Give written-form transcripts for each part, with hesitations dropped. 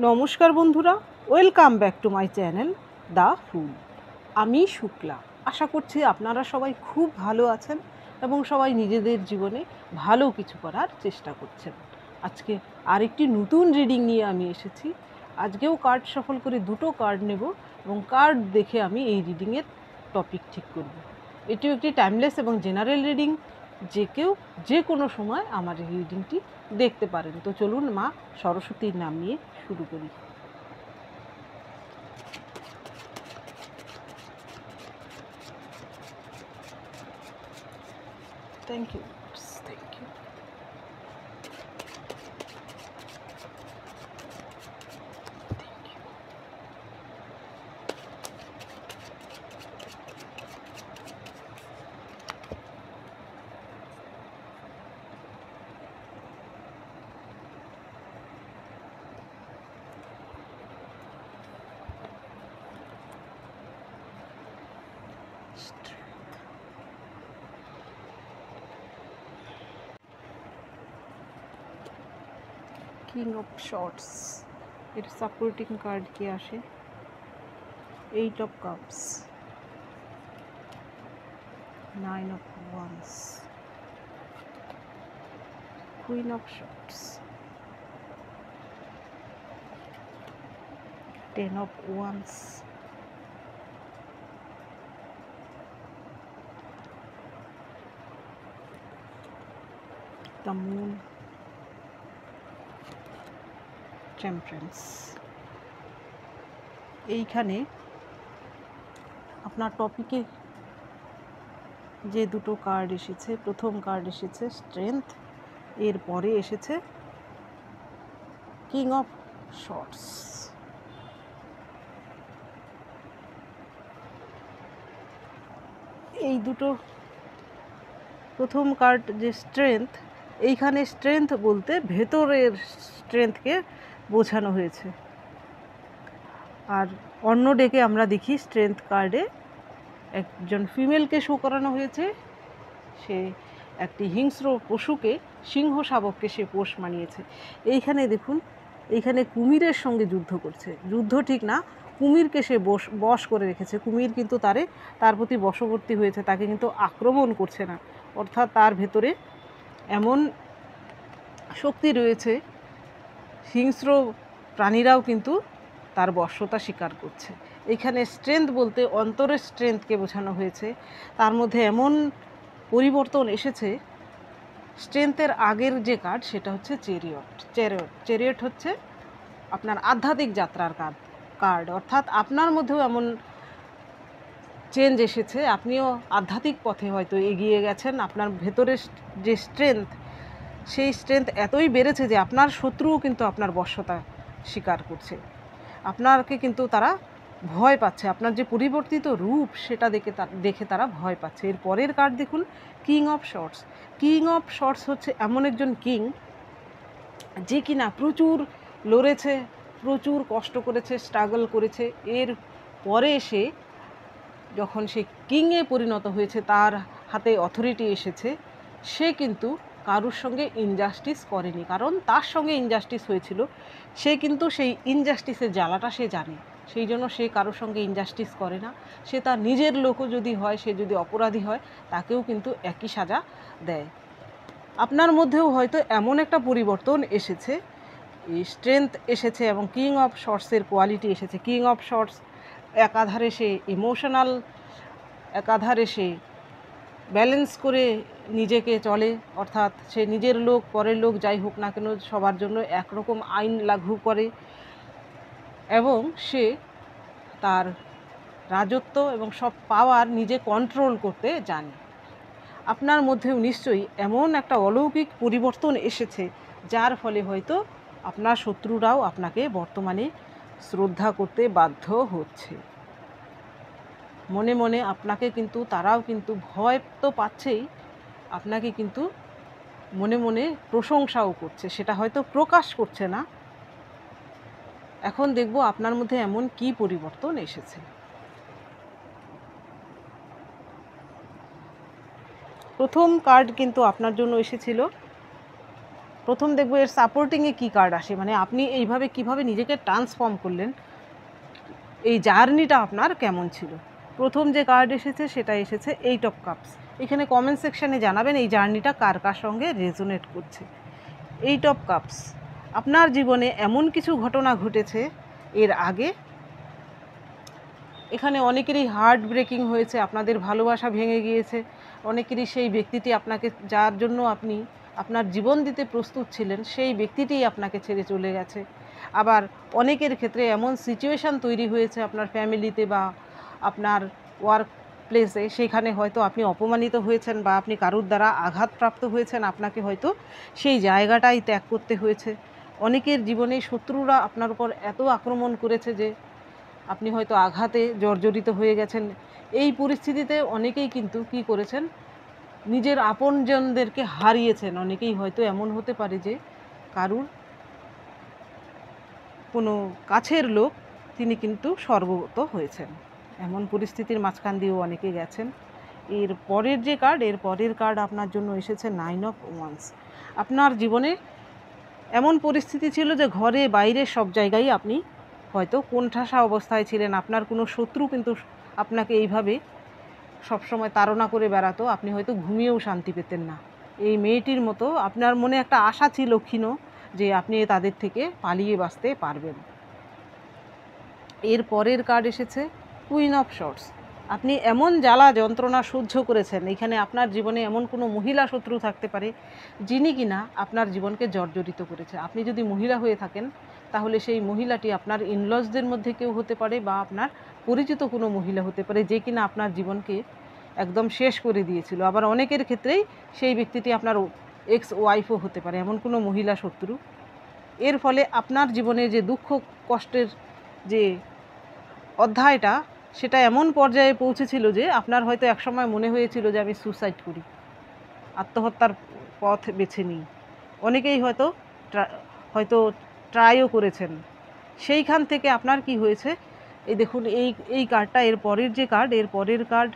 নমস্কার বন্ধুরা, welcome back to my channel the full. আমি শুক্লা। আশা করছি আপনারা সবাই খুব ভালো আছেন এবং সবাই নিজেদের জীবনে ভালো কিছু করার চেষ্টা করছেন। আজকে আরেকটি নতুন রিডিং নিয়ে আমি এসেছি। আজকেও কার্ড সফল করে দুটো কার্ড নেব এবং কার্ড দেখে আমি এই রিডিংয়ের টপিক ঠিক করব। এটিও একটি টাইমলেস এবং জেনারেল রিডিং, যে কেউ যে কোনো সময় আমার এই রিডিংটি দেখতে পারেন। তো চলুন মা সরস্বতীর নাম নিয়ে শুরু করি। Thank you, thank you. King of swords এর সাপোর্টিং কার্ড কি আসে? 8 of cups, 9 of wands, queen of swords, 10 of wands, the moon, temperance. এইখানে আপনার টপিকে যে দুটো কার্ড এসেছে, প্রথম কার্ড এসেছে স্ট্রেংথ, এর পরে এসেছে কিং অফ শর্টস। এই দুটো, প্রথম কার্ড যে স্ট্রেংথ, এইখানে স্ট্রেংথ বলতে ভেতরের স্ট্রেংথকে বোঝানো হয়েছে। আর অন্য ডেকে আমরা দেখি স্ট্রেংথ কার্ডে একজন ফিমেলকে শো করানো হয়েছে। সে একটি হিংস্র পশুকে, সিংহ শাবককে সে পোষ মানিয়েছে। এইখানে দেখুন, এইখানে কুমিরের সঙ্গে যুদ্ধ করছে। যুদ্ধ ঠিক না, কুমিরকে সে বশ করে রেখেছে। কুমির কিন্তু তার প্রতি বশবর্তী হয়েছে, তাকে কিন্তু আক্রমণ করছে না। অর্থাৎ তার ভেতরে এমন শক্তি রয়েছে, হিংস্র প্রাণীরাও কিন্তু তার বশ্যতা স্বীকার করছে। এখানে স্ট্রেংথ বলতে অন্তরের স্ট্রেংথকে বোঝানো হয়েছে। তার মধ্যে এমন পরিবর্তন এসেছে। স্ট্রেংথের আগের যে কার্ড সেটা হচ্ছে চ্যারিয়ট হচ্ছে আপনার আধ্যাত্মিক যাত্রার কার্ড। অর্থাৎ আপনার মধ্যেও এমন চেঞ্জ এসেছে, আপনিও আধ্যাত্মিক পথে হয়তো এগিয়ে গেছেন। আপনার ভেতরের যে স্ট্রেংথ, সেই স্ট্রেংথ এতই বেড়েছে যে আপনার শত্রুও কিন্তু আপনার বশ্যতা স্বীকার করছে। আপনাকে কিন্তু তারা ভয় পাচ্ছে, আপনার যে পরিবর্তিত রূপ সেটা দেখে তারা ভয় পাচ্ছে। এর পরের কার্ড দেখুন, king of shorts. King of shorts হচ্ছে এমন একজন কিং যে কিনা প্রচুর লড়েছে, প্রচুর কষ্ট করেছে, স্ট্রাগল করেছে। এর পরে সে যখন সে কিংয়ে পরিণত হয়েছে, তার হাতে অথরিটি এসেছে, সে কিন্তু কারুর সঙ্গে ইনজাস্টিস করেনি। কারণ তার সঙ্গে ইনজাস্টিস হয়েছিল, সে কিন্তু সেই ইনজাস্টিসের জ্বালাটা সে জানে। সেই জন্য সে কারোর সঙ্গে ইনজাস্টিস করে না। সে তার নিজের লোকও যদি হয়, সে যদি অপরাধী হয়, তাকেও কিন্তু একই সাজা দেয়। আপনার মধ্যেও হয়তো এমন একটা পরিবর্তন এসেছে, এই স্ট্রেংথ এসেছে এবং কিং অফ শর্টসের কোয়ালিটি এসেছে। কিং অফ শর্টস একাধারে সে ইমোশনাল, একাধারে সে ব্যালেন্স করে নিজেকে চলে। অর্থাৎ সে নিজের লোক, পরের লোক যাই হোক না কেন, সবার জন্য একরকম আইন লাগু করে এবং সে তার রাজত্ব এবং সব পাওয়ার নিজে কন্ট্রোল করতে জানে। আপনার মধ্যেও নিশ্চয়ই এমন একটা অলৌকিক পরিবর্তন এসেছে, যার ফলে হয়তো আপনার শত্রুরাও আপনাকে বর্তমানে শ্রদ্ধা করতে বাধ্য হচ্ছে। মনে মনে আপনাকে কিন্তু তারাও কিন্তু ভয় তো পাচ্ছেই, আপনাকে কিন্তু মনে মনে প্রশংসাও করছে। সেটা হয়তো প্রকাশ করছে না। এখন দেখব আপনার মধ্যে এমন কি পরিবর্তন এসেছে। প্রথম কার্ড কিন্তু আপনার জন্য এসেছিল প্রথম দেখবো এর সাপোর্টিংয়ে কী কার্ড আসে, মানে আপনি এইভাবে কিভাবে নিজেকে ট্রান্সফর্ম করলেন, এই জার্নিটা আপনার কেমন ছিল। প্রথম যে কার্ড এসেছে সেটা এসেছে 8 অফ কাপস। এখানে কমেন্ট সেকশানে জানাবেন এই জার্নিটা কার কার সঙ্গে রেজোনেট করছে। 8 অফ কাপস, আপনার জীবনে এমন কিছু ঘটনা ঘটেছে এর আগে, এখানে অনেকেরই হার্ট ব্রেকিং হয়েছে, আপনাদের ভালোবাসা ভেঙে গিয়েছে, অনেকেরই সেই ব্যক্তিটি আপনাকে, যার জন্য আপনি আপনার জীবন দিতে প্রস্তুত ছিলেন, সেই ব্যক্তিটিই আপনাকে ছেড়ে চলে গেছে। আবার অনেকের ক্ষেত্রে এমন সিচুয়েশান তৈরি হয়েছে আপনার ফ্যামিলিতে বা আপনার ওয়ার্ক প্লেসে, সেখানে হয়তো আপনি অপমানিত হয়েছেন বা আপনি কারুর দ্বারা আঘাতপ্রাপ্ত হয়েছেন, আপনাকে হয়তো সেই জায়গাটাই ত্যাগ করতে হয়েছে। অনেকের জীবনে শত্রুরা আপনার উপর এত আক্রমণ করেছে যে আপনি হয়তো আঘাতে জর্জরিত হয়ে গেছেন। এই পরিস্থিতিতে অনেকেই কিন্তু কী করেছেন, নিজের আপনজনদেরকে হারিয়েছেন। অনেকেই হয়তো এমন হতে পারে যে কারুর কোনো কাছের লোক তিনি কিন্তু স্বর্গগত হয়েছেন, এমন পরিস্থিতির মাঝখান দিয়েও অনেকে গেছেন। এর পরের যে কার্ড, এর পরের কার্ড আপনার জন্য এসেছে 9 অফ ওয়ান্স। আপনার জীবনে এমন পরিস্থিতি ছিল যে ঘরে বাইরে সব জায়গায় আপনি হয়তো কোণঠাসা অবস্থায় ছিলেন। আপনার কোনো শত্রু কিন্তু আপনাকে এইভাবে সবসময় তাড়না করে বেড়াতো, আপনি হয়তো ঘুমিয়েও শান্তি পেতেন না। এই মেয়েটির মতো আপনার মনে একটা আশা ছিল ক্ষীণ যে আপনি তাদের থেকে পালিয়ে বাঁচতে পারবেন। এর পরের কার্ড এসেছে কুইন অফ শর্টস। আপনি এমন জ্বালা যন্ত্রণা সহ্য করেছেন, এখানে আপনার জীবনে এমন কোনো মহিলা শত্রু থাকতে পারে যিনি কিনা আপনার জীবনকে জর্জরিত করেছে। আপনি যদি মহিলা হয়ে থাকেন তাহলে সেই মহিলাটি আপনার ইনলসদের মধ্যে কেউ হতে পারে বা আপনার পরিচিত কোনো মহিলা হতে পারে যে কিনা আপনার জীবনকে একদম শেষ করে দিয়েছিল। আবার অনেকের ক্ষেত্রেই সেই ব্যক্তিটি আপনার এক্স ওয়াইফও হতে পারে, এমন কোনো মহিলা শত্রু। এর ফলে আপনার জীবনে যে দুঃখ কষ্টের যে অধ্যায়টা, সেটা এমন পর্যায়ে পৌঁছেছিল যে আপনার হয়তো একসময় মনে হয়েছিল যে আমি সুসাইড করি, আত্মহত্যার পথ বেছে নিই। অনেকেই হয়তো ট্রাইও করেছেন। সেইখান থেকে আপনার কি হয়েছে, এই দেখুন এই কার্ডটা, এর পরের যে কার্ড, এর পরের কার্ড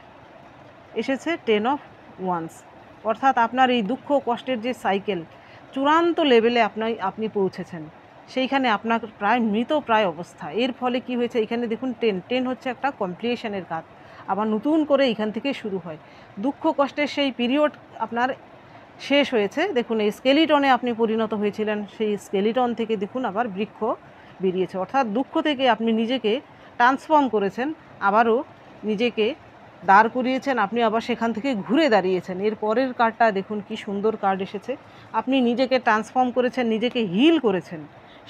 এসেছে 10 অফ ওয়ান্স। অর্থাৎ আপনার এই দুঃখ কষ্টের যে সাইকেল, চূড়ান্ত লেভেলে আপনি পৌঁছেছেন, সেইখানে আপনার প্রায় মৃতপ্রায় অবস্থা। এর ফলে কি হয়েছে, এখানে দেখুন 10 হচ্ছে একটা কমপ্লিশনের কাজ, আবার নতুন করে এখান থেকে শুরু হয়। দুঃখ কষ্টের সেই পিরিয়ড আপনার শেষ হয়েছে। দেখুন এই স্কেলিটনে আপনি পরিণত হয়েছিলেন, সেই স্কেলিটন থেকে দেখুন আবার বৃক্ষ বেরিয়েছে। অর্থাৎ দুঃখ থেকে আপনি নিজেকে ট্রান্সফর্ম করেছেন, আবারও নিজেকে দাঁড় করিয়েছেন, আপনি আবার সেখান থেকে ঘুরে দাঁড়িয়েছেন। এর পরের কার্ডটা দেখুন কি সুন্দর কার্ড এসেছে। আপনি নিজেকে ট্রান্সফর্ম করেছেন, নিজেকে হিল করেছেন,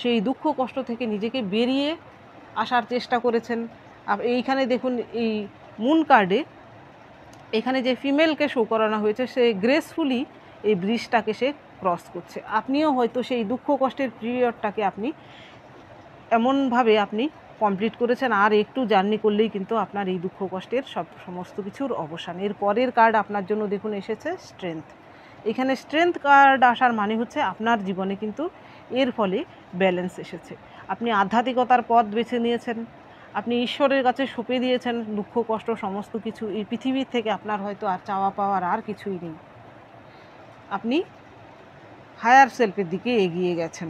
সেই দুঃখ কষ্ট থেকে নিজেকে বেরিয়ে আসার চেষ্টা করেছেন। এইখানে দেখুন এই মুন কার্ডে এখানে যে ফিমেলকে শো করানো হয়েছে, সে গ্রেসফুলি এই ব্রিজটাকে সে ক্রস করছে। আপনিও হয়তো সেই দুঃখ কষ্টের পিরিয়ডটাকে আপনি এমনভাবে আপনি কমপ্লিট করেছেন, আর একটু জার্নি করলেই কিন্তু আপনার এই দুঃখ কষ্টের সমস্ত কিছুর অবসান। এর পরের কার্ড আপনার জন্য দেখুন এসেছে স্ট্রেংথ। এখানে স্ট্রেংথ কার্ড আসার মানে হচ্ছে আপনার জীবনে কিন্তু এর ফলে ব্যালেন্স এসেছে। আপনি আধ্যাত্মিকতার পথ বেছে নিয়েছেন, আপনি ঈশ্বরের কাছে সঁপে দিয়েছেন দুঃখ কষ্ট সমস্ত কিছু। এই পৃথিবীর থেকে আপনার হয়তো আর চাওয়া পাওয়ার আর কিছুই নেই, আপনি হায়ার সেলফের দিকে এগিয়ে গেছেন।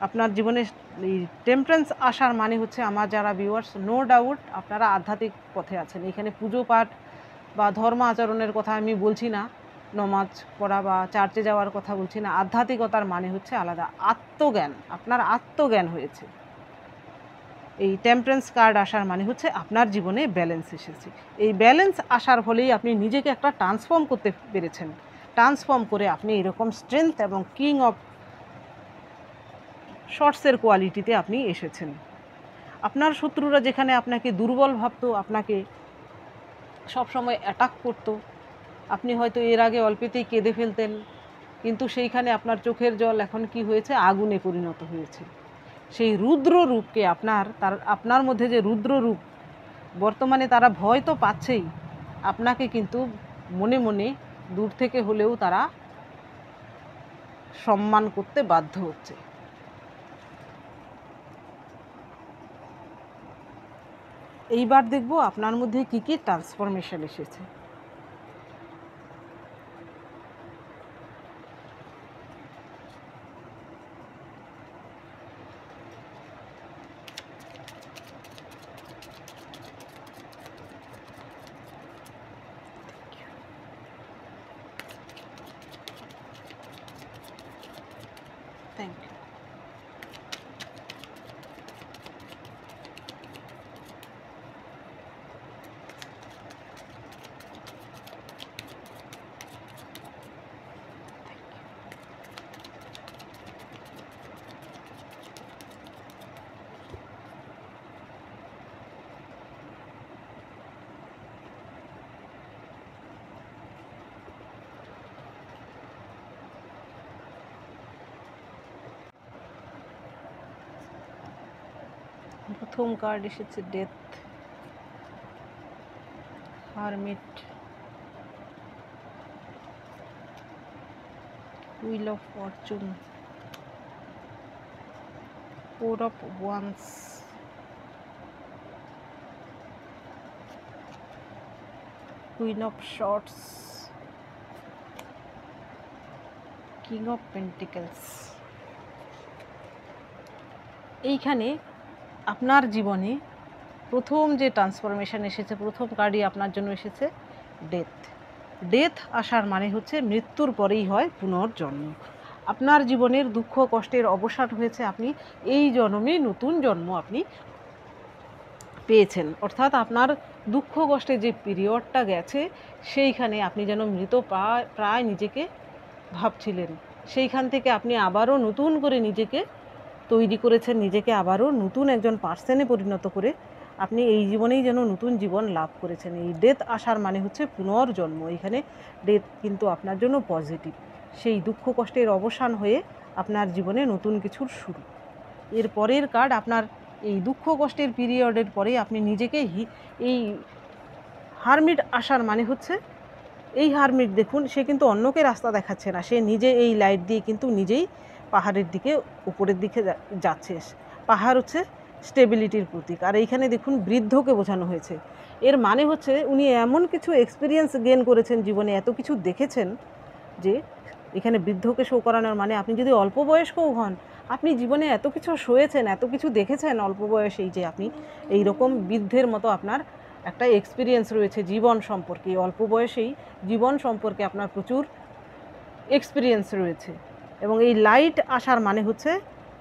আপনার জীবনে এই টেম্পারেন্স আসার মানে হচ্ছে, আমার যারা ভিউয়ার্স, নো ডাউট আপনারা আধ্যাত্মিক পথে আছেন। এখানে পুজো পাঠ বা ধর্ম আচরণের কথা আমি বলছি না, নমাজ পড়া বা চার্চে যাওয়ার কথা বলছি না। আধ্যাত্মিকতার মানে হচ্ছে আলাদা, আত্মজ্ঞান। আপনার আত্মজ্ঞান হয়েছে। এই টেম্পারেন্স কার্ড আসার মানে হচ্ছে আপনার জীবনে ব্যালেন্স এসেছে। এই ব্যালেন্স আসার ফলেই আপনি নিজেকে একটা ট্রান্সফর্ম করতে পেরেছেন। ট্রান্সফর্ম করে আপনি এরকম স্ট্রেংথ এবং কিং অফ শর্টসের কোয়ালিটিতে আপনি এসেছেন। আপনার শত্রুরা যেখানে আপনাকে দুর্বল ভাবতো, আপনাকে সবসময় অ্যাটাক করতো, আপনি হয়তো এর আগে অল্পেতেই কেঁদে ফেলতেন, কিন্তু সেইখানে আপনার চোখের জল এখন কি হয়েছে, আগুনে পরিণত হয়েছে। সেই রুদ্র রূপকে আপনার মধ্যে যে রুদ্র রূপ, বর্তমানে তারা ভয় তো পাচ্ছেই, আপনাকে কিন্তু মনে মনে দূর থেকে হলেও তারা সম্মান করতে বাধ্য হচ্ছে। এইবার দেখব আপনার মধ্যে কী কী ট্রান্সফরমেশন এসেছে। প্রথম কার্ড এসেছে death, hermit, wheel of Fortune, four of wands, queen of shorts, king of pentacles. এইখানে আপনার জীবনে প্রথম যে ট্রান্সফরমেশন এসেছে, প্রথম কার্ডই আপনার জন্য এসেছে ডেথ। ডেথ আসার মানে হচ্ছে মৃত্যুর পরেই হয় পুনর্জন্ম। আপনার জীবনের দুঃখ কষ্টের অবসান হয়েছে, আপনি এই জন্মে নতুন জন্ম আপনি পেয়েছেন। অর্থাৎ আপনার দুঃখ কষ্টের যে পিরিয়ডটা গেছে সেইখানে আপনি যেন মৃত প্রায় নিজেকে ভাবছিলেন, সেইখান থেকে আপনি আবারও নতুন করে নিজেকে তৈরি করেছেন, নিজেকে আবারও নতুন একজন পার্সনে পরিণত করে আপনি এই জীবনেই যেন নতুন জীবন লাভ করেছেন। এই ডেথ আসার মানে হচ্ছে পুনর্জন্ম। এখানে ডেথ কিন্তু আপনার জন্য পজিটিভ, সেই দুঃখ কষ্টের অবসান হয়ে আপনার জীবনে নতুন কিছুর শুরু। এর পরের কার্ড, আপনার এই দুঃখ কষ্টের পিরিয়ডের পরে আপনি নিজেকে এই হারমিট আসার মানে হচ্ছে, এই হারমিট দেখুন সে কিন্তু অন্যকে রাস্তা দেখাচ্ছে না, সে নিজে এই লাইট দিয়ে কিন্তু নিজেই পাহাড়ের দিকে উপরের দিকে যাচ্ছে। পাহাড় হচ্ছে স্টেবিলিটির প্রতীক, আর এইখানে দেখুন বৃদ্ধকে বোঝানো হয়েছে। এর মানে হচ্ছে উনি এমন কিছু এক্সপিরিয়েন্স গেন করেছেন জীবনে, এত কিছু দেখেছেন যে এখানে বৃদ্ধকে শো করানোর মানে আপনি যদি অল্প বয়স্কও হন, আপনি জীবনে এত কিছু সয়েছেন, এত কিছু দেখেছেন অল্প বয়সেই, যে আপনি এই রকম বৃদ্ধের মতো আপনার একটা এক্সপিরিয়েন্স রয়েছে জীবন সম্পর্কে। অল্প বয়সেই জীবন সম্পর্কে আপনার প্রচুর এক্সপিরিয়েন্স রয়েছে। এবং এই লাইট আসার মানে হচ্ছে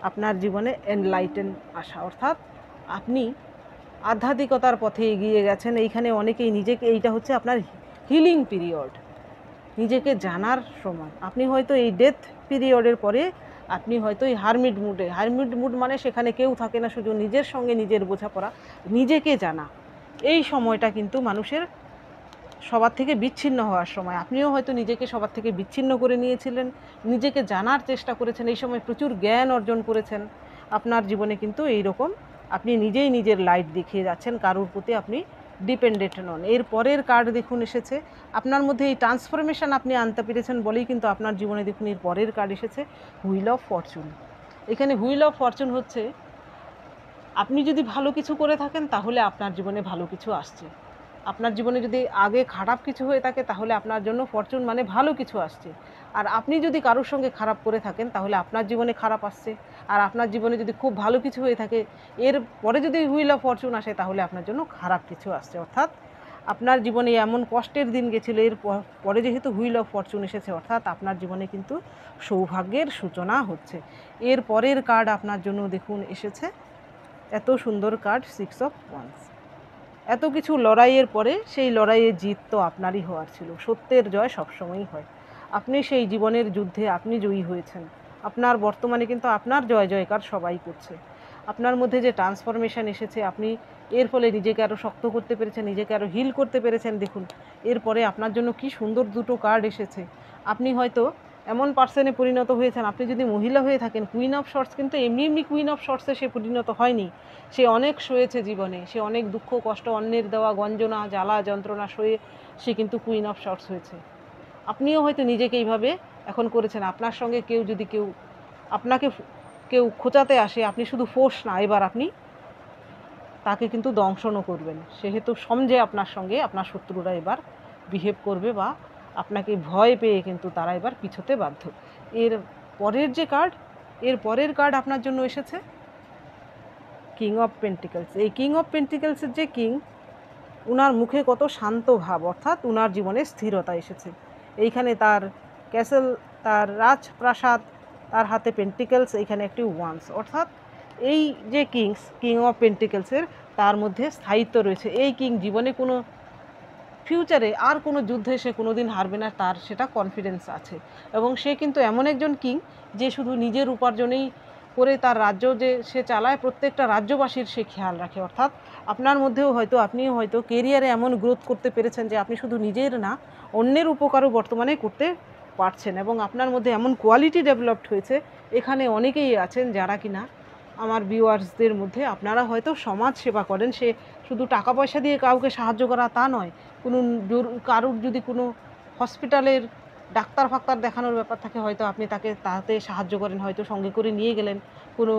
আপনার জীবনে এনলাইটেন আসা, অর্থাৎ আপনি আধ্যাত্মিকতার পথে এগিয়ে গেছেন। এইখানে অনেকেই নিজেকে, এইটা হচ্ছে আপনার হিলিং পিরিয়ড, নিজেকে জানার সময়। আপনি হয়তো এই ডেথ পিরিয়ডের পরে আপনি হয়তো এই হারমিট মুডে, হারমিট মুড মানে সেখানে কেউ থাকে না, শুধু নিজের সঙ্গে নিজের বোঝাপড়া, নিজেকে জানা। এই সময়টা কিন্তু মানুষের সবার থেকে বিচ্ছিন্ন হওয়ার সময়। আপনিও হয়তো নিজেকে সবার থেকে বিচ্ছিন্ন করে নিয়েছিলেন, নিজেকে জানার চেষ্টা করেছেন, এই সময় প্রচুর জ্ঞান অর্জন করেছেন। আপনার জীবনে কিন্তু এই রকম আপনি নিজেই নিজের লাইট দেখিয়ে যাচ্ছেন, কারোর প্রতি আপনি ডিপেন্ডেন্ট নন। এর পরের কার্ড দেখুন এসেছে, আপনার মধ্যে এই ট্রান্সফরমেশন আপনি আনতে পেরেছেন বলেই কিন্তু আপনার জীবনে দেখুন এর পরের কার্ড এসেছে হুইল অফ ফরচুন। এখানে হুইল অফ ফরচুন হচ্ছে আপনি যদি ভালো কিছু করে থাকেন তাহলে আপনার জীবনে ভালো কিছু আসছে। আপনার জীবনে যদি আগে খারাপ কিছু হয়ে থাকে তাহলে আপনার জন্য ফরচুন মানে ভালো কিছু আসছে। আর আপনি যদি কারোর সঙ্গে খারাপ করে থাকেন তাহলে আপনার জীবনে খারাপ আসছে। আর আপনার জীবনে যদি খুব ভালো কিছু হয়ে থাকে, এর পরে যদি হুইল অফ ফরচুন আসে তাহলে আপনার জন্য খারাপ কিছু আসছে। অর্থাৎ আপনার জীবনে এমন কষ্টের দিন গেছিলো, এর পরে যেহেতু হুইল অফ ফরচুন এসেছে, অর্থাৎ আপনার জীবনে কিন্তু সৌভাগ্যের সূচনা হচ্ছে। এর পরের কার্ড আপনার জন্য দেখুন এসেছে, এত সুন্দর কার্ড, সিক্স অফ ওয়ান্স। এত কিছু লড়াইয়ের পরে সেই লড়াইয়ে জিত তো আপনারই হওয়ার ছিল। সত্যের জয় সবসময়ই হয়। আপনি সেই জীবনের যুদ্ধে আপনি জয়ী হয়েছেন। আপনার বর্তমানে কিন্তু আপনার জয় জয়কার সবাই করছে। আপনার মধ্যে যে ট্রান্সফরমেশন এসেছে, আপনি এর ফলে নিজেকে আরও শক্ত করতে পেরেছেন, নিজেকে আরও হিল করতে পেরেছেন। দেখুন এরপরে আপনার জন্য কি সুন্দর দুটো কার্ড এসেছে। আপনি হয়তো এমন পার্সনে পরিণত হয়েছেন, আপনি যদি মহিলা হয়ে থাকেন, কুইন অফ শর্টস কিন্তু এমনি এমনি কুইন অফ শর্টসে সে পরিণত হয়নি। সে অনেক সয়েছে জীবনে, সে অনেক দুঃখ কষ্ট, অন্যের দেওয়া গঞ্জনা জ্বালা যন্ত্রণা সয়ে সে কিন্তু কুইন অফ শর্টস হয়েছে। আপনিও হয়তো নিজেকে এইভাবে এখন করেছেন। আপনার সঙ্গে আপনাকে কেউ খোঁচাতে আসে, আপনি শুধু ফোর্স না, এবার আপনি তাকে কিন্তু দংশনও করবেন। সেহেতু সমঝে আপনার সঙ্গে আপনার শত্রুরা এবার বিহেভ করবে, বা আপনাকে ভয় পেয়ে কিন্তু তারা এবার পিছোতে বাধ্য। এর পরের কার্ড আপনার জন্য এসেছে কিং অফ পেন্টিকলস। এই কিং অফ পেন্টিকলসের যে কিং, উনার মুখে কত শান্ত ভাব, অর্থাৎ উনার জীবনে স্থিরতা এসেছে। এইখানে তার ক্যাসেল, তার রাজপ্রাসাদ, তার হাতে পেন্টিকলস, এইখানে একটি ওয়ান্স, অর্থাৎ এই যে কিং অফ পেন্টিকলসের তার মধ্যে স্থায়িত্ব রয়েছে। এই কিং জীবনে কোনো ফিউচারে আর কোনো যুদ্ধে সে কোনো দিন হারবে না, তার সেটা কনফিডেন্স আছে। এবং সে কিন্তু এমন একজন কিং যে শুধু নিজের উপার্জনেই করে তার রাজ্য যে সে চালায়, প্রত্যেকটা রাজ্যবাসীর সে খেয়াল রাখে। অর্থাৎ আপনার মধ্যেও হয়তো, আপনিও হয়তো কেরিয়ারে এমন গ্রোথ করতে পেরেছেন যে আপনি শুধু নিজের না, অন্যের উপকারও বর্তমানে করতে পারছেন। এবং আপনার মধ্যে এমন কোয়ালিটি ডেভেলপড হয়েছে, এখানে অনেকেই আছেন যারা কিনা আমার ভিউয়ার্সদের মধ্যে আপনারা হয়তো সমাজ সেবা করেন, সে শুধু টাকা পয়সা দিয়ে কাউকে সাহায্য করা তা নয়, কোনো কারুর যদি কোনো হসপিটালের ডাক্তার ফাক্তার দেখানোর ব্যাপার থাকে, হয়তো আপনি তাতে সাহায্য করেন, হয়তো সঙ্গে করে নিয়ে গেলেন। কোনো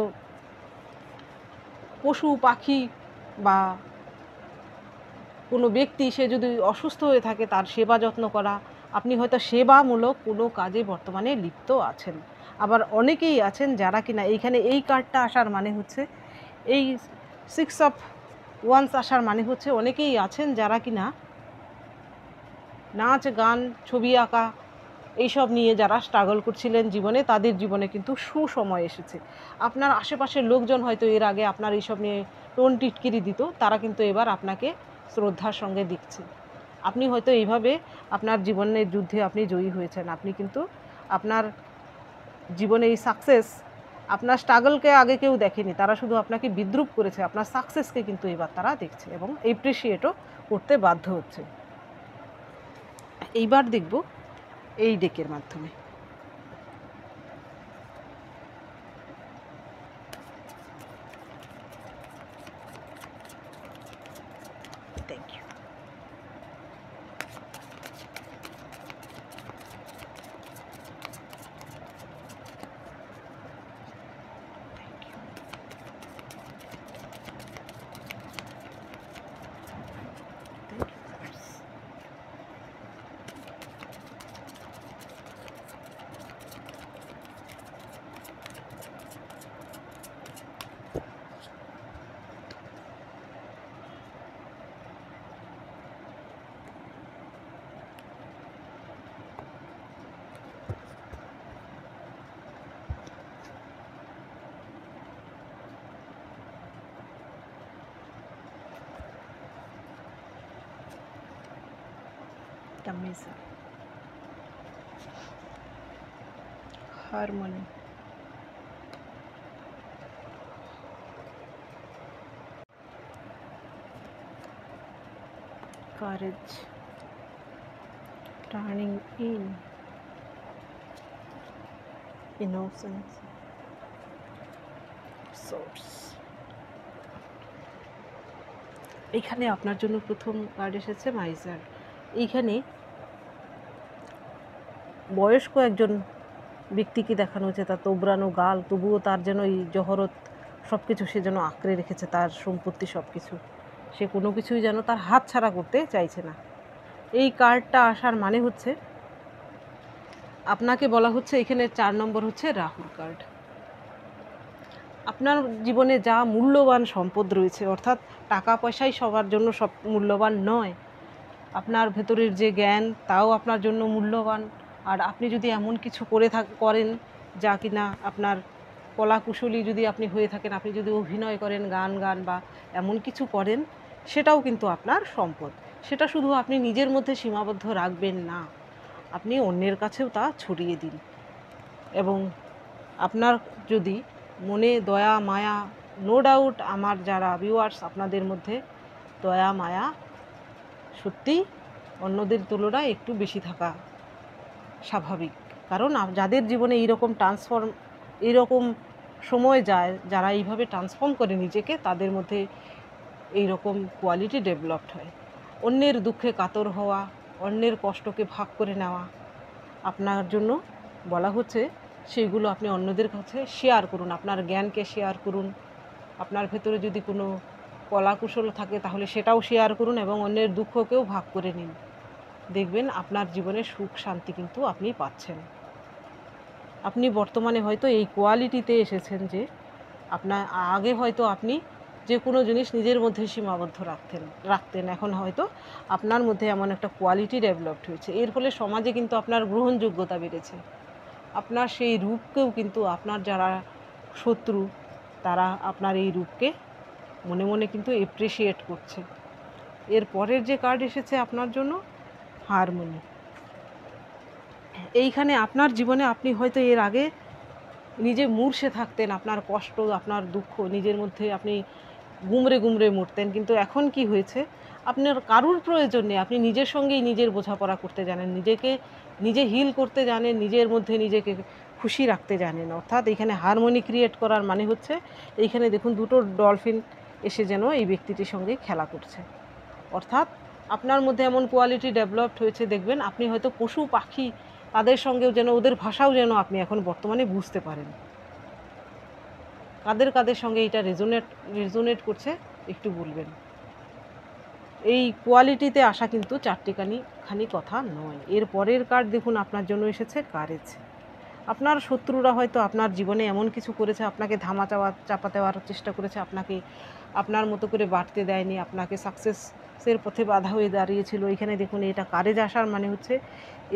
পশু পাখি বা কোনো ব্যক্তি সে যদি অসুস্থ হয়ে থাকে তার সেবা যত্ন করা, আপনি হয়তো সেবামূলক কোনো কাজে বর্তমানে লিপ্ত আছেন। আবার অনেকেই আছেন যারা কিনা এইখানে এই কার্ডটা আসার মানে হচ্ছে, এই 6 অফ ওয়ান্স আসার মানে হচ্ছে অনেকেই আছেন যারা কিনা নাচ গান ছবি আঁকা এইসব নিয়ে যারা স্ট্রাগল করছিলেন জীবনে, তাদের জীবনে কিন্তু সুসময় এসেছে। আপনার আশেপাশের লোকজন হয়তো এর আগে আপনার এইসব নিয়ে টোন টিটকিরি দিত, তারা কিন্তু এবার আপনাকে শ্রদ্ধার সঙ্গে দেখছে। আপনি হয়তো এইভাবে আপনার জীবনের যুদ্ধে আপনি জয়ী হয়েছেন। আপনি কিন্তু আপনার জীবনে এই সাকসেস, আপনার স্ট্রাগলকে আগে কেউ দেখেনি, তারা শুধু আপনাকে বিদ্রূপ করেছে। আপনার সাকসেসকে কিন্তু এবার তারা দেখছে এবং এপ্রিসিয়েটও করতে বাধ্য হচ্ছে। এইবার দেখব এই ডেকের মাধ্যমে। Thank you. Amazing. Harmony. Courage. Turning in. Innocence. Source. এখানে আপনার জন্য প্রথম কার্ড এসেছে মাইজার। এইখানে বয়স্ক একজন ব্যক্তিকে দেখানো হয়েছে, তার তোবড়ানো গাল, তবুও তার যেন এই জহরত সব কিছু সে যেন আঁকড়ে রেখেছে, তার সম্পত্তি সব কিছু, সে কোনো কিছুই যেন তার হাত ছাড়া করতে চাইছে না। এই কার্ডটা আসার মানে হচ্ছে আপনাকে বলা হচ্ছে, এখানে 4 নম্বর হচ্ছে রাহুর কার্ড। আপনার জীবনে যা মূল্যবান সম্পদ রয়েছে, অর্থাৎ টাকা পয়সাই সবার জন্য সব মূল্যবান নয়, আপনার ভেতরের যে জ্ঞান তাও আপনার জন্য মূল্যবান। আর আপনি যদি এমন কিছু করেন যা কিনা আপনার কলাকুশলী যদি আপনি হয়ে থাকেন, আপনি যদি অভিনয় করেন, গান বা এমন কিছু করেন, সেটাও কিন্তু আপনার সম্পদ। সেটা শুধু আপনি নিজের মধ্যে সীমাবদ্ধ রাখবেন না, আপনি অন্যের কাছেও তা ছড়িয়ে দিন। এবং আপনার যদি মনে দয়া মায়া, নো ডাউট আমার যারা ভিউয়ার্স, আপনাদের মধ্যে দয়া মায়া সত্যি অন্যদের তুলনায় একটু বেশি থাকা স্বাভাবিক। কারণ যাদের জীবনে এইরকম সময় যায়, যারা এইভাবে ট্রান্সফর্ম করে নিজেকে, তাদের মধ্যে এইরকম কোয়ালিটি ডেভেলপড হয়। অন্যের দুঃখে কাতর হওয়া, অন্যের কষ্টকে ভাগ করে নেওয়া আপনার জন্য বলা হচ্ছে, সেইগুলো আপনি অন্যদের কাছে শেয়ার করুন, আপনার জ্ঞানকে শেয়ার করুন। আপনার ভেতরে যদি কোনো কলাকুশল থাকে তাহলে সেটাও শেয়ার করুন এবং অন্যের দুঃখকেও ভাগ করে নিন। দেখবেন আপনার জীবনে সুখ শান্তি কিন্তু আপনি পাচ্ছেন। আপনি বর্তমানে হয়তো এই কোয়ালিটিতে এসেছেন যে আপনার আগে হয়তো আপনি যে কোনো জিনিস নিজের মধ্যে সীমাবদ্ধ রাখতেন, এখন হয়তো আপনার মধ্যে এমন একটা কোয়ালিটি ডেভেলপড হয়েছে। এর ফলে সমাজে কিন্তু আপনার গ্রহণযোগ্যতা বেড়েছে। আপনার সেই রূপকেও কিন্তু আপনার যারা শত্রু, তারা আপনার এই রূপকে মনে মনে কিন্তু এপ্রিসিয়েট করছে। এর পরের যে কার্ড এসেছে আপনার জন্য, হারমোনি। এইখানে আপনার জীবনে আপনি হয়তো এর আগে নিজে মূর্ষে থাকতেন, আপনার কষ্ট, আপনার দুঃখ নিজের মধ্যে আপনি গুমরে মরতেন, কিন্তু এখন কি হয়েছে, আপনার কারুর প্রয়োজন নেই, আপনি নিজের সঙ্গেই নিজের বোঝাপড়া করতে জানেন, নিজে হিল করতে জানেন, নিজের মধ্যে নিজেকে খুশি রাখতে জানেন। অর্থাৎ এইখানে হারমোনি ক্রিয়েট করার মানে হচ্ছে এইখানে দেখুন দুটো ডলফিন এসে যেন এই ব্যক্তিটির সঙ্গে খেলা করছে। অর্থাৎ আপনার মধ্যে এমন কোয়ালিটি ডেভেলপড হয়েছে, দেখবেন আপনি হয়তো পশু পাখি তাদের সঙ্গেও যেন ওদের ভাষাও যেন আপনি এখন বর্তমানে বুঝতে পারেন। কাদের কাদের সঙ্গে এটা রেজোনেট করছে একটু বলবেন। এই কোয়ালিটিতে আসা কিন্তু চারটিখানি কথা নয়। এর পরের কার্ড দেখুন আপনার জন্য এসেছে কারেজ। আপনার শত্রুরা হয়তো আপনার জীবনে এমন কিছু করেছে, আপনাকে চাপা দেওয়ার চেষ্টা করেছে, আপনাকে আপনার মতো করে বাড়তে দেয়নি, আপনাকে সাকসেসের পথে বাধা হয়ে দাঁড়িয়েছিল। এখানে দেখুন এটা কারেজ আসার মানে হচ্ছে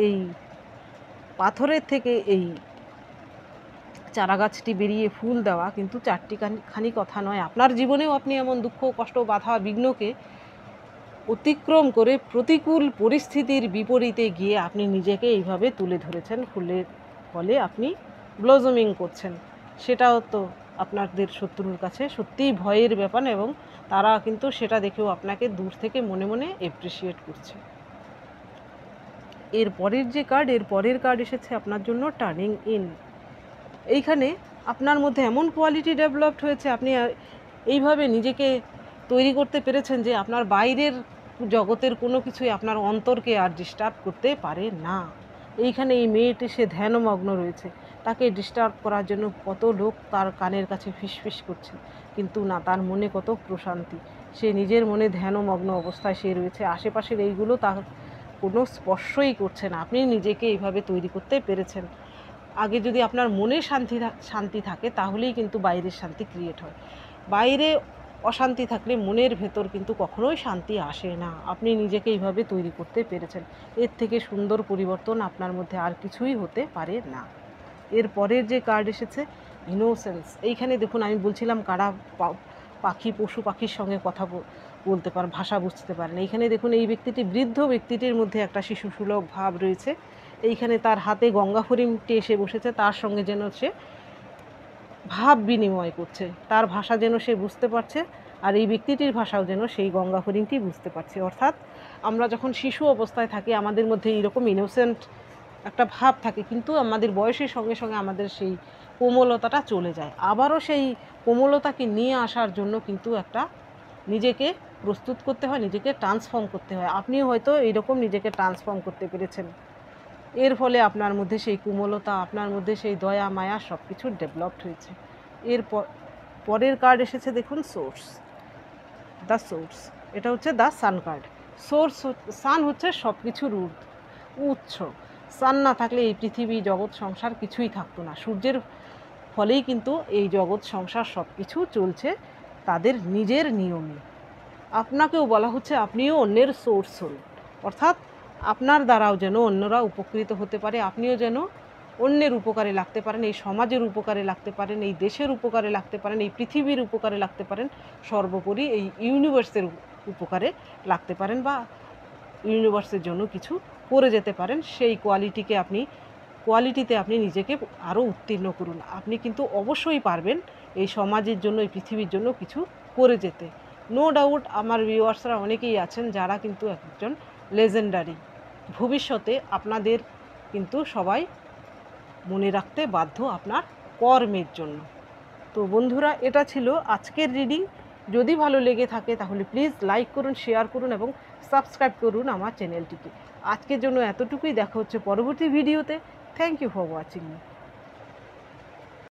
এই পাথরের থেকে এই চারাগাছটি বেরিয়ে ফুল দেওয়া কিন্তু চারটিখানি কথা নয়। আপনার জীবনেও আপনি এমন দুঃখ কষ্ট বাধা বিঘ্নকে অতিক্রম করে প্রতিকূল পরিস্থিতির বিপরীতে গিয়ে আপনি নিজেকে এইভাবে তুলে ধরেছেন, ফুলের ফলে আপনি ব্লজমিং করছেন। সেটাও তো আপনাদের শত্রুর কাছে সত্যিই ভয়ের ব্যাপার, এবং তারা কিন্তু সেটা দেখেও আপনাকে দূর থেকে মনে মনে এপ্রিসিয়েট করছে। এর পরের কার্ড এসেছে আপনার জন্য টার্নিং ইন। এইখানে আপনার মধ্যে এমন কোয়ালিটি ডেভেলপড হয়েছে, আপনি এইভাবে নিজেকে তৈরি করতে পেরেছেন যে আপনার বাইরের জগতের কোনো কিছুই আপনার অন্তরকে আর ডিস্টার্ব করতে পারে না। এইখানে এই মেয়েটি সে ধ্যানমগ্ন রয়েছে, তাকে ডিস্টার্ব করার জন্য কত লোক তার কানের কাছে ফিসফিস করছে, কিন্তু না, তার মনে কত প্রশান্তি। সে নিজের মনে ধ্যানমগ্ন অবস্থায় সে রয়েছে, আশেপাশের এইগুলো তার কোনো স্পর্শই করছে না। আপনি নিজেকে এইভাবে তৈরি করতে পেরেছেন। আগে যদি আপনার মনে শান্তি থাকে তাহলেই কিন্তু বাইরের শান্তি ক্রিয়েট হয়। বাইরে অশান্তি থাকলে মনের ভেতর কিন্তু কখনোই শান্তি আসে না। আপনি নিজেকে এইভাবে তৈরি করতে পেরেছেন। এর থেকে সুন্দর পরিবর্তন আপনার মধ্যে আর কিছুই হতে পারে না। এর পরের যে কার্ড এসেছে ইনোসেন্স। এইখানে দেখুন আমি বলছিলাম কারা পশু পাখির সঙ্গে কথা বলতে পারেন, ভাষা বুঝতে পারেন। এইখানে দেখুন এই বৃদ্ধ ব্যক্তিটির মধ্যে একটা শিশুসুলভ ভাব রয়েছে। এইখানে তার হাতে গঙ্গা হরিণটি এসে বসেছে, তার সঙ্গে যেন সে ভাব বিনিময় করছে, তার ভাষা যেন সে বুঝতে পারছে, আর এই ব্যক্তিটির ভাষাও যেন সেই গঙ্গা হরিণটি বুঝতে পারছে। অর্থাৎ আমরা যখন শিশু অবস্থায় থাকি আমাদের মধ্যে এইরকম ইনোসেন্ট একটা ভাব থাকে, কিন্তু আমাদের বয়সের সঙ্গে সঙ্গে আমাদের সেই কোমলতাটা চলে যায়। আবারও সেই কোমলতাকে নিয়ে আসার জন্য কিন্তু একটা নিজেকে প্রস্তুত করতে হয়, নিজেকে ট্রান্সফর্ম করতে হয়। আপনিও হয়তো এইরকম নিজেকে ট্রান্সফর্ম করতে পেরেছেন। এর ফলে আপনার মধ্যে সেই কোমলতা, আপনার মধ্যে সেই দয়া মায়া সব কিছু ডেভেলপড হয়েছে। এর পরের কার্ড এসেছে দেখুন সোর্স, দ্য সোর্স। এটা হচ্ছে দ্য সান কার্ড। সান হচ্ছে সব কিছুর উৎস। সান না থাকলে এই পৃথিবী জগৎ সংসার কিছুই থাকতো না। সূর্যের ফলেই কিন্তু এই জগৎ সংসার সব কিছু চলছে তাদের নিজের নিয়মে। আপনাকেও বলা হচ্ছে আপনিও অন্যের সোর্স হন, অর্থাৎ আপনার দ্বারাও যেন অন্যরা উপকৃত হতে পারে, আপনিও যেন অন্যের উপকারে লাগতে পারেন, এই সমাজের উপকারে লাগতে পারেন, এই দেশের উপকারে লাগতে পারেন, এই পৃথিবীর উপকারে লাগতে পারেন, সর্বোপরি এই ইউনিভার্সের উপকারে লাগতে পারেন, বা ইউনিভার্সের জন্য কিছু করে যেতে পারেন। সেই কোয়ালিটিতে আপনি নিজেকে আরও উত্তীর্ণ করুন। আপনি কিন্তু অবশ্যই পারবেন এই সমাজের জন্য, এই পৃথিবীর জন্য কিছু করে যেতে। নো ডাউট আমার ভিউয়ার্সরা অনেকেই আছেন যারা কিন্তু একজন লেজেন্ডারি। ভবিষ্যতে আপনাদের কিন্তু সবাই মনে রাখতে বাধ্য আপনার কর্মের জন্য। তো বন্ধুরা, এটা ছিল আজকের রিডিং। যদি ভালো লেগে থাকে তাহলে প্লিজ লাইক করুন, শেয়ার করুন এবং সাবস্ক্রাইব করুন আমার চ্যানেলটিকে। আজকের জন্য এতটুকুই, দেখা হচ্ছে পরবর্তী ভিডিওতে। Thank you for watching me.